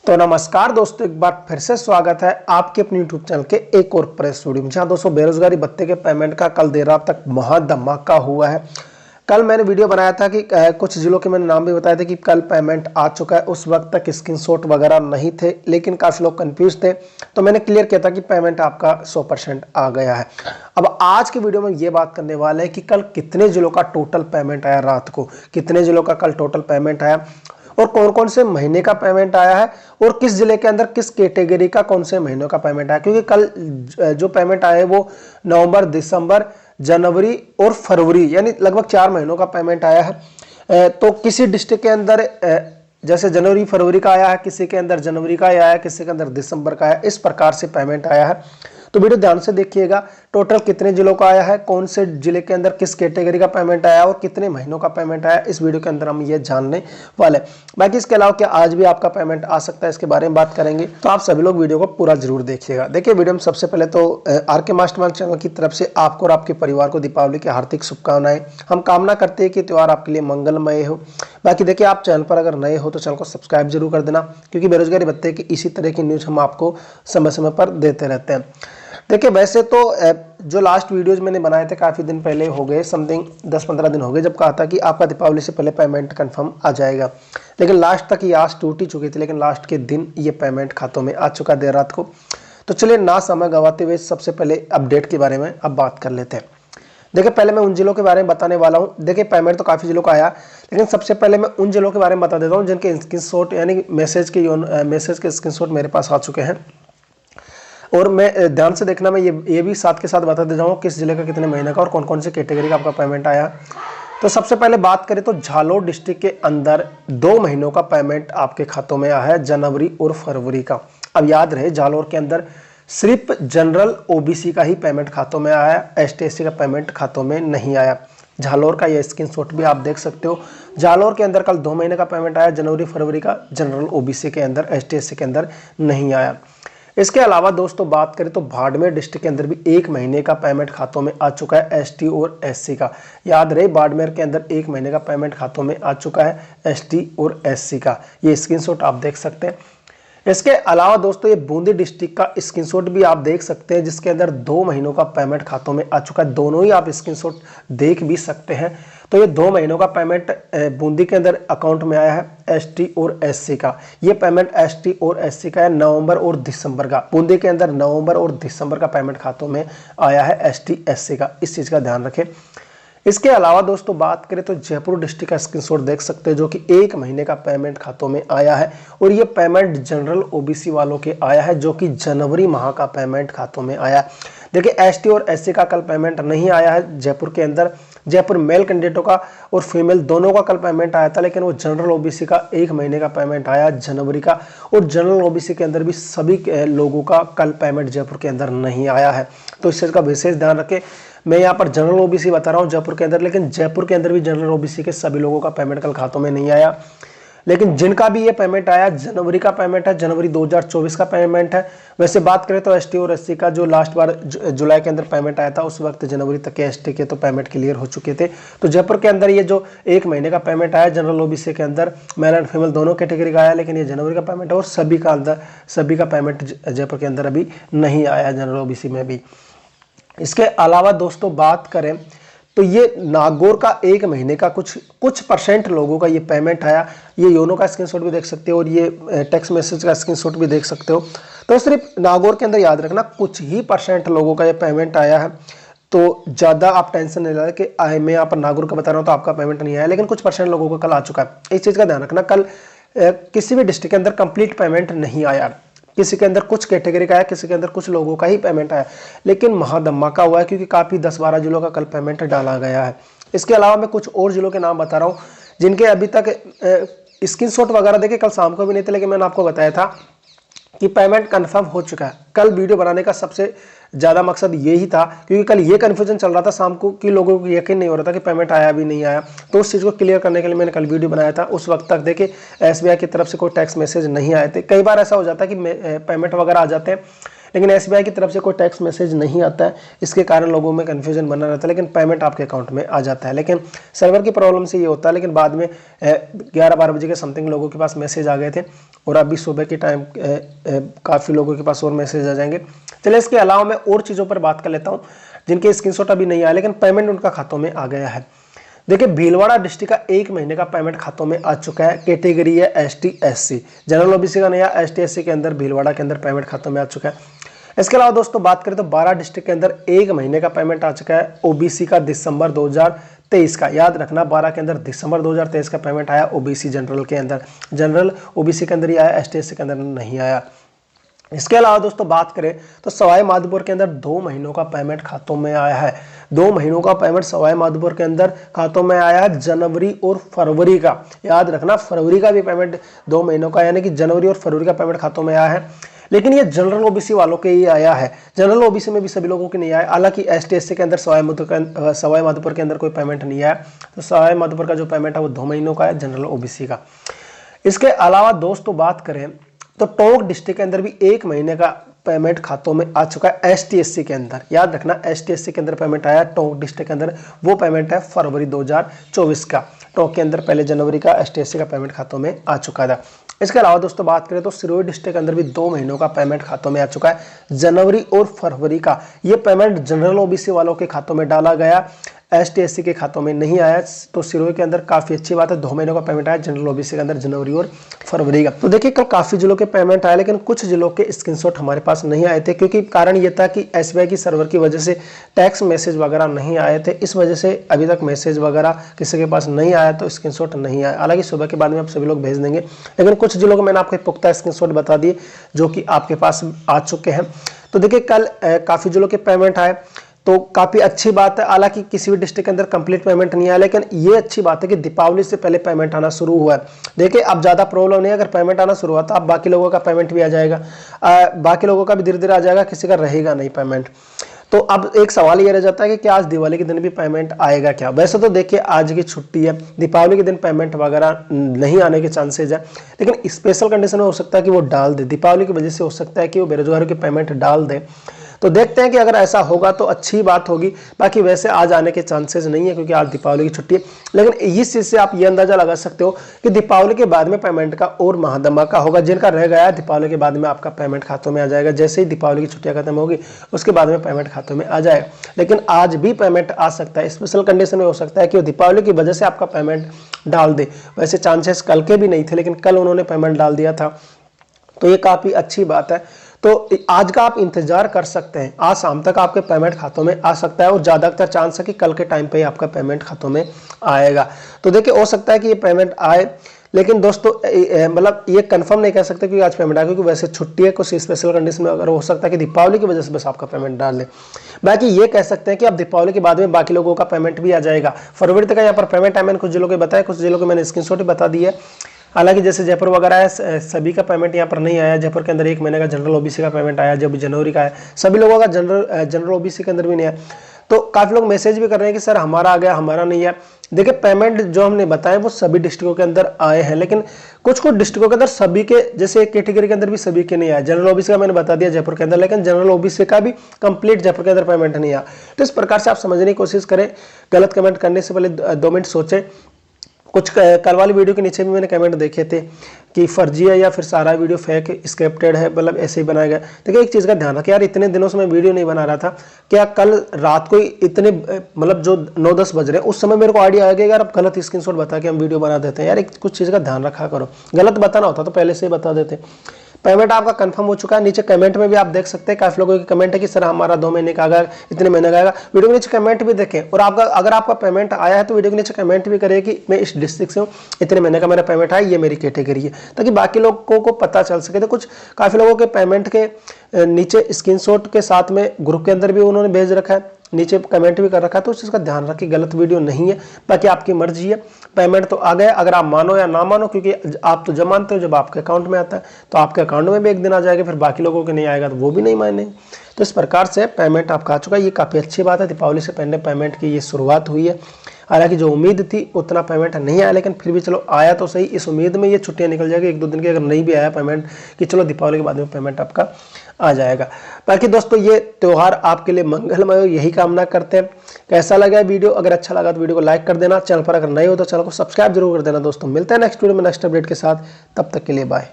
तो नमस्कार दोस्तों, एक बार फिर से स्वागत है आपके अपने YouTube चैनल के एक और प्रेस वीडियो में। जहां दोस्तों बेरोजगारी भत्ते के पेमेंट का कल देर रात तक महा धमाका हुआ है। कल मैंने वीडियो बनाया था कि कुछ जिलों के मैंने नाम भी बताए थे कि कल पेमेंट आ चुका है। उस वक्त तक स्क्रीनशॉट वगैरह नहीं थे, लेकिन काफ़ी लोग कंफ्यूज थे, तो मैंने क्लियर किया था कि पेमेंट आपका 100% आ गया है। अब आज की वीडियो में ये बात करने वाले हैं कि कल कितने जिलों का टोटल पेमेंट आया, रात को कितने जिलों का कल टोटल पेमेंट आया और कौन कौन से महीने का पेमेंट आया है और किस जिले के अंदर किस कैटेगरी का कौन से महीनों का पेमेंट आया। क्योंकि कल जो पेमेंट आया है वो नवंबर, दिसंबर, जनवरी और फरवरी यानी लगभग 4 महीनों का पेमेंट आया है। तो किसी डिस्ट्रिक्ट के अंदर जैसे जनवरी फरवरी का आया है, किसी के अंदर जनवरी का आया है, किसी के अंदर दिसंबर का आया, इस प्रकार से पेमेंट आया है। तो वीडियो ध्यान से देखिएगा, टोटल कितने जिलों का आया है, कौन से जिले के अंदर किस कैटेगरी का पेमेंट आया और कितने महीनों का पेमेंट आया, इस वीडियो के अंदर हम ये जानने वाले। बाकी इसके अलावा क्या आज भी आपका पेमेंट आ सकता है, इसके बारे में बात करेंगे। तो आप सभी लोग वीडियो को पूरा जरूर देखिएगा। देखिए वीडियो में सबसे पहले तो आरके मास्टरमाइंड चैनल की तरफ से आपको और आपके परिवार को दीपावली की हार्दिक शुभकामनाएं। हम कामना करते हैं कि त्यौहार आपके लिए मंगलमय हो। बाकी देखिए, आप चैनल पर अगर नए हो तो चैनल को सब्सक्राइब जरूर कर देना, क्योंकि बेरोजगारी भत्ते की इसी तरह की न्यूज हम आपको समय समय पर देते रहते हैं। देखिए वैसे तो जो लास्ट वीडियोज मैंने बनाए थे काफ़ी दिन पहले हो गए, समथिंग 10-15 दिन हो गए, जब कहा था कि आपका दीपावली से पहले पेमेंट कंफर्म आ जाएगा। लेकिन लास्ट तक ये आस टूट ही चुकी थी, लेकिन लास्ट के दिन ये पेमेंट खातों में आ चुका देर रात को। तो चलिए ना समय गंवाते हुए सबसे पहले अपडेट के बारे में अब बात कर लेते हैं। देखिए पहले मैं उन जिलों के बारे में बताने वाला हूँ। देखिए पेमेंट तो काफ़ी जिलों का आया, लेकिन सबसे पहले मैं उन जिलों के बारे में बता देता हूँ जिनके स्क्रीनशॉट यानी मैसेज के स्क्रीनशॉट मेरे पास आ चुके हैं। और मैं ध्यान से देखना, मैं ये भी साथ के साथ बता दे जाऊँ किस जिले का कितने महीने का और कौन कौन से कैटेगरी का आपका पेमेंट आया। तो सबसे पहले बात करें तो झालोर डिस्ट्रिक्ट के अंदर 2 महीनों का पेमेंट आपके खातों में आया है, जनवरी और फरवरी का। अब याद रहे, झालोर के अंदर सिर्फ जनरल ओबीसी का ही पेमेंट खातों में आया, ST/SC का पेमेंट खातों में नहीं आया। झालोर का ये स्क्रीनशॉट भी आप देख सकते हो। झालोर के अंदर कल 2 महीने का पेमेंट आया, जनवरी फरवरी का जनरल ओबीसी के अंदर, ST/SC के अंदर नहीं आया। इसके अलावा दोस्तों बात करें तो बाड़मेर डिस्ट्रिक्ट के अंदर भी 1 महीने का पेमेंट खातों में आ चुका है, ST और SC का। याद रहे, बाड़मेर के अंदर 1 महीने का पेमेंट खातों में आ चुका है, ST और SC का। ये स्क्रीनशॉट आप देख सकते हैं। इसके अलावा दोस्तों ये बूंदी डिस्ट्रिक्ट का स्क्रीनशॉट भी आप देख सकते हैं, जिसके अंदर 2 महीनों का पेमेंट खातों में आ चुका है। दोनों ही आप स्क्रीनशॉट देख भी सकते हैं। तो ये 2 महीनों का पेमेंट बूंदी के अंदर अकाउंट में आया है, ST और SC का। ये पेमेंट ST और SC का है, नवंबर और दिसंबर का। बूंदी के अंदर नवंबर और दिसंबर का पेमेंट खातों में आया है, ST/SC का। इस चीज़ का ध्यान रखें। इसके अलावा दोस्तों बात करें तो जयपुर डिस्ट्रिक्ट का स्क्रीनशॉट देख सकते हैं, जो कि 1 महीने का पेमेंट खातों में आया है और ये पेमेंट जनरल ओबीसी वालों के आया है, जो कि जनवरी माह का पेमेंट खातों में आया। देखिए ST और SC का कल पेमेंट नहीं आया है जयपुर के अंदर। जयपुर मेल कैंडिडेटों का और फीमेल दोनों का कल पेमेंट आया था, लेकिन वो जनरल ओबीसी का 1 महीने का पेमेंट आया जनवरी का, और जनरल ओबीसी के अंदर भी सभी लोगों का कल पेमेंट जयपुर के अंदर नहीं आया है। तो इस चीज़ का विशेष ध्यान रखें। मैं यहाँ पर जनरल ओबीसी बता रहा हूँ जयपुर के अंदर, लेकिन जयपुर के अंदर भी जनरल ओबीसी के सभी लोगों का पेमेंट कल खातों में नहीं आया। लेकिन जिनका भी ये पेमेंट आया जनवरी का पेमेंट है, जनवरी 2024 का पेमेंट है। वैसे बात करें तो ST और SC का जो लास्ट बार जुलाई के अंदर पेमेंट आया था, उस वक्त जनवरी तक के ST के तो पेमेंट क्लियर हो चुके थे। तो जयपुर के अंदर ये जो 1 महीने का पेमेंट आया जनरल ओबीसी के अंदर, मेल एंड फीमेल दोनों कैटेगरी का आया, लेकिन ये जनवरी का पेमेंट है और सभी का पेमेंट जयपुर के अंदर अभी नहीं आया, जनरल ओबीसी में भी। इसके अलावा दोस्तों बात करें तो ये नागौर का 1 महीने का कुछ परसेंट लोगों का ये पेमेंट आया। ये योनो का स्क्रीनशॉट भी देख सकते हो और ये टेक्स्ट मैसेज का स्क्रीनशॉट भी देख सकते हो। तो सिर्फ नागौर के अंदर याद रखना कुछ ही परसेंट लोगों का ये पेमेंट आया है। तो ज़्यादा आप टेंशन नहीं लेना कि मैं यहाँ पर नागौर का बता रहा हूँ तो आपका पेमेंट नहीं आया, लेकिन कुछ परसेंट लोगों का कल आ चुका है। इस चीज़ का ध्यान रखना, कल किसी भी डिस्ट्रिक्ट के अंदर कंप्लीट पेमेंट नहीं आया। किसी के अंदर कुछ कैटेगरी का आया, किसी के अंदर कुछ लोगों का ही पेमेंट आया, लेकिन महाधमाका हुआ है क्योंकि काफ़ी 10-12 जिलों का कल पेमेंट डाला गया है। इसके अलावा मैं कुछ और जिलों के नाम बता रहा हूँ जिनके अभी तक स्क्रीनशॉट वगैरह देखे कल शाम को भी नहीं थे, लेकिन मैंने आपको बताया था कि पेमेंट कंफर्म हो चुका है। कल वीडियो बनाने का सबसे ज़्यादा मकसद यही था, क्योंकि कल ये कन्फ्यूजन चल रहा था शाम को कि लोगों को यकीन नहीं हो रहा था कि पेमेंट आया भी नहीं आया। तो उस चीज़ को क्लियर करने के लिए मैंने कल वीडियो बनाया था। उस वक्त तक देखिए SBI की तरफ से कोई टैक्स मैसेज नहीं आए थे। कई बार ऐसा हो जाता है कि पेमेंट वगैरह आ जाते हैं, लेकिन एसबीआई की तरफ से कोई टैक्स मैसेज नहीं आता है, इसके कारण लोगों में कन्फ्यूजन बना रहता है, लेकिन पेमेंट आपके अकाउंट में आ जाता है। लेकिन सर्वर की प्रॉब्लम से ये होता है, लेकिन बाद में 11-12 बजे के समथिंग लोगों के पास मैसेज आ गए थे, और अभी सुबह के टाइम काफ़ी लोगों के पास और मैसेज आ जाएंगे। चलिए इसके अलावा मैं और चीज़ों पर बात कर लेता हूँ जिनके स्क्रीनशॉट अभी नहीं आया, लेकिन पेमेंट उनका खातों में आ गया है। देखिए भीलवाड़ा डिस्ट्रिक्ट का 1 महीने का पेमेंट खातों में आ चुका है। कैटेगरी है एसटी एससी, जनरल ओबीसी का नया एसटी एससी के अंदर भीलवाड़ा के अंदर पेमेंट खातों में आ चुका है। इसके अलावा दोस्तों बात करें तो 12 डिस्ट्रिक्ट के अंदर 1 महीने का पेमेंट आ चुका है ओबीसी का दिसंबर 2023 का। याद रखना 12 के अंदर दिसंबर 2023 का पेमेंट आया ओबीसी जनरल के अंदर, जनरल ओबीसी के अंदर ही आया, एसटी एससी के अंदर नहीं आया। इसके अलावा दोस्तों बात करें तो सवाई माधोपुर के अंदर 2 महीनों का पेमेंट खातों में आया है। 2 महीनों का पेमेंट सवाई माधोपुर के अंदर खातों में आया है, जनवरी और फरवरी का। याद रखना फरवरी का भी पेमेंट 2 महीनों का, यानी कि जनवरी और फरवरी का पेमेंट खातों में आया है। लेकिन ये जनरल ओबीसी वालों के ही आया है, जनरल ओबीसी में भी सभी लोगों के नहीं आया। हालांकि एसटी एससी के अंदर सवाई माधोपुर के अंदर कोई पेमेंट नहीं आया, तो सवाई माधोपुर का जो पेमेंट है वो 2 महीनों का है जनरल ओबीसी का। इसके अलावा दोस्तों बात करें तो टोंक डिस्ट्रिक्ट के अंदर भी 1 महीने का पेमेंट खातों में आ चुका है एसटी एससी के अंदर। याद रखना एसटी एससी के अंदर पेमेंट आया टोंक डिस्ट्रिक्ट के अंदर, वो पेमेंट है फरवरी 2024 का। टोंक के अंदर पहले जनवरी का एसटी एससी का पेमेंट खातों में आ चुका था। इसके अलावा दोस्तों बात करें तो सिरोही डिस्ट्रिक्ट के अंदर भी 2 महीनों का पेमेंट खातों में आ चुका है, जनवरी और फरवरी का। ये पेमेंट जनरल ओबीसी वालों के खातों में डाला गया, एसटी एससी के खातों में नहीं आया। तो सिरोही के अंदर काफी अच्छी बात है, 2 महीनों का पेमेंट आया जनरल ओबीसी के अंदर जनवरी और फरवरी का। तो देखिए कल काफी जिलों के पेमेंट आए, लेकिन कुछ जिलों के स्क्रीनशॉट हमारे पास नहीं आए थे, क्योंकि कारण ये था कि एसबीआई की सर्वर की वजह से टैक्स मैसेज वगैरह नहीं आए थे। इस वजह से अभी तक मैसेज वगैरह किसी के पास नहीं आया, तो स्क्रीनशॉट नहीं आया। हालांकि सुबह के बाद में आप सभी लोग भेज देंगे, लेकिन कुछ जिलों को मैंने आपको पुख्ता स्क्रीनशॉट बता दिए जो कि आपके पास आ चुके हैं। तो देखिए कल काफी जिलों के पेमेंट आए, तो काफी अच्छी बात है। हालांकि किसी भी डिस्ट्रिक्ट के अंदर कंप्लीट पेमेंट नहीं आया, लेकिन ये अच्छी बात है कि दीपावली से पहले पेमेंट आना शुरू हुआ है। देखिए अब ज्यादा प्रॉब्लम नहीं है, अगर पेमेंट आना शुरू हुआ तो अब बाकी लोगों का पेमेंट भी आ जाएगा, बाकी लोगों का भी धीरे धीरे आ जाएगा, किसी का रहेगा नहीं पेमेंट। तो अब एक सवाल ये रह जाता है कि क्या आज दिवाली के दिन भी पेमेंट आएगा क्या। वैसे तो देखिए आज की छुट्टी है, दीपावली के दिन पेमेंट वगैरह नहीं आने के चांसेज है, लेकिन स्पेशल कंडीशन में हो सकता है कि वो डाल दे, दीपावली की वजह से हो सकता है कि वो बेरोजगारों की पेमेंट डाल दे। तो देखते हैं कि अगर ऐसा होगा तो अच्छी बात होगी, बाकी वैसे आज आने के चांसेस नहीं है क्योंकि आज दीपावली की छुट्टी है। लेकिन इस चीज से आप ये अंदाजा लगा सकते हो कि दीपावली के बाद में पेमेंट का और महाधमाका होगा। जिनका रह गया है दीपावली के बाद में आपका पेमेंट खातों में आ जाएगा, जैसे ही दीपावली की छुट्टियां खत्म होगी उसके बाद में पेमेंट खातों में आ जाएगा। लेकिन आज भी पेमेंट आ सकता है, स्पेशल कंडीशन में हो सकता है कि वो दीपावली की वजह से आपका पेमेंट डाल दे। वैसे चांसेस कल के भी नहीं थे, लेकिन कल उन्होंने पेमेंट डाल दिया था, तो ये काफी अच्छी बात है। तो आज का आप इंतजार कर सकते हैं, आज शाम तक आपके पेमेंट खातों में आ सकता है, और ज्यादातर चांस है कि कल के टाइम पे ही आपका पेमेंट खातों में आएगा। तो देखिए हो सकता है कि ये पेमेंट आए, लेकिन दोस्तों मतलब ये कंफर्म नहीं कह सकते कि आज पेमेंट आएगा, क्योंकि वैसे छुट्टी है, कुछ स्पेशल कंडीशन में अगर हो सकता है कि दीपावली की वजह से बस आपका पेमेंट डाल ले। बाकी ये कह सकते हैं कि अब दीपावली के बाद में बाकी लोगों का पेमेंट भी आ जाएगा। फरवरी तक यहाँ पर पेमेंट है, मैंने कुछ जिलों के बताया, कुछ जिलों के मैंने स्क्रीनशॉट ही बता दी है। हालांकि जैसे जयपुर वगैरह है, सभी का पेमेंट यहाँ पर नहीं आया। जयपुर के अंदर 1 महीने का जनरल ओबीसी का पेमेंट आया, जब जनवरी का है। सभी लोगों का जनरल ओबीसी के अंदर भी नहीं आया। तो काफी लोग मैसेज भी कर रहे हैं कि सर हमारा आ गया, हमारा नहीं है। देखिए पेमेंट जो हमने बताए वो सभी डिस्ट्रिक्टों के अंदर आए हैं, लेकिन कुछ डिस्ट्रिक्टों के अंदर सभी के, जैसे एक कैटेगरी के अंदर भी सभी के नहीं आया। जनरल ओबीसी का मैंने बता दिया जयपुर के अंदर, लेकिन जनरल ओबीसी का भी कंप्लीट जयपुर के अंदर पेमेंट नहीं आया। तो इस प्रकार से आप समझने की कोशिश करें, गलत कमेंट करने से पहले 2 मिनट सोचें। कुछ कल वाली वीडियो के नीचे भी मैंने कमेंट देखे थे कि फर्जी है या फिर सारा वीडियो फेक स्क्रिप्टेड है, मतलब ऐसे ही बनाया गया। देखिए एक चीज़ का ध्यान रखें यार, इतने दिनों से मैं वीडियो नहीं बना रहा था, क्या कल रात को इतने मतलब जो 9-10 बज रहे हैं उस समय मेरे को आइडिया आ गया यार अब गलत स्क्रीनशॉट बता के हम वीडियो बना देते हैं। यार एक कुछ चीज़ का ध्यान रखा करो, गलत बताना होता तो पहले से ही बता देते। पेमेंट आपका कंफर्म हो चुका है। नीचे कमेंट में भी आप देख सकते हैं, काफी लोगों की कमेंट है कि सर हमारा 2 महीने का आएगा, इतने महीने का आएगा। वीडियो के नीचे कमेंट भी देखें, और आपका अगर आपका पेमेंट आया है तो वीडियो के नीचे कमेंट भी करें कि मैं इस डिस्ट्रिक्ट से हूँ, इतने महीने का मेरा पेमेंट आया, ये मेरी कैटेगरी है, ताकि बाकी लोगों को पता चल सके। तो कुछ काफी लोगों के पेमेंट के नीचे स्क्रीनशॉट के साथ में ग्रुप के अंदर भी उन्होंने भेज रखा है, नीचे कमेंट भी कर रखा है, तो उस चीज़ का ध्यान रखिए, गलत वीडियो नहीं है। बाकी आपकी मर्जी है, पेमेंट तो आ गया, अगर आप मानो या ना मानो, क्योंकि आप तो जब मानते हो जब आपके अकाउंट में आता है, तो आपके अकाउंट में भी एक दिन आ जाएगा, फिर बाकी लोगों के नहीं आएगा तो वो भी नहीं मानेंगे। तो इस प्रकार से पेमेंट आपका आ चुका है, ये काफ़ी अच्छी बात है। दीपावली से पहले पेमेंट की ये शुरुआत हुई है। हालांकि जो उम्मीद थी उतना पेमेंट नहीं आया, लेकिन फिर भी चलो आया तो सही। इस उम्मीद में ये छुट्टियां निकल जाएगी 1-2 दिन की, अगर नहीं भी आया पेमेंट कि चलो दीपावली के बाद में पेमेंट आपका आ जाएगा। बाकी दोस्तों ये त्यौहार आपके लिए मंगलमय हो, यही कामना करते हैं। कैसा लगा वीडियो? अगर अच्छा लगा तो वीडियो को लाइक कर देना, चैनल पर अगर नए हो तो चैनल को सब्सक्राइब जरूर कर देना। दोस्तों मिलते हैं नेक्स्ट वीडियो में नेक्स्ट अपडेट के साथ, तब तक के लिए बाय।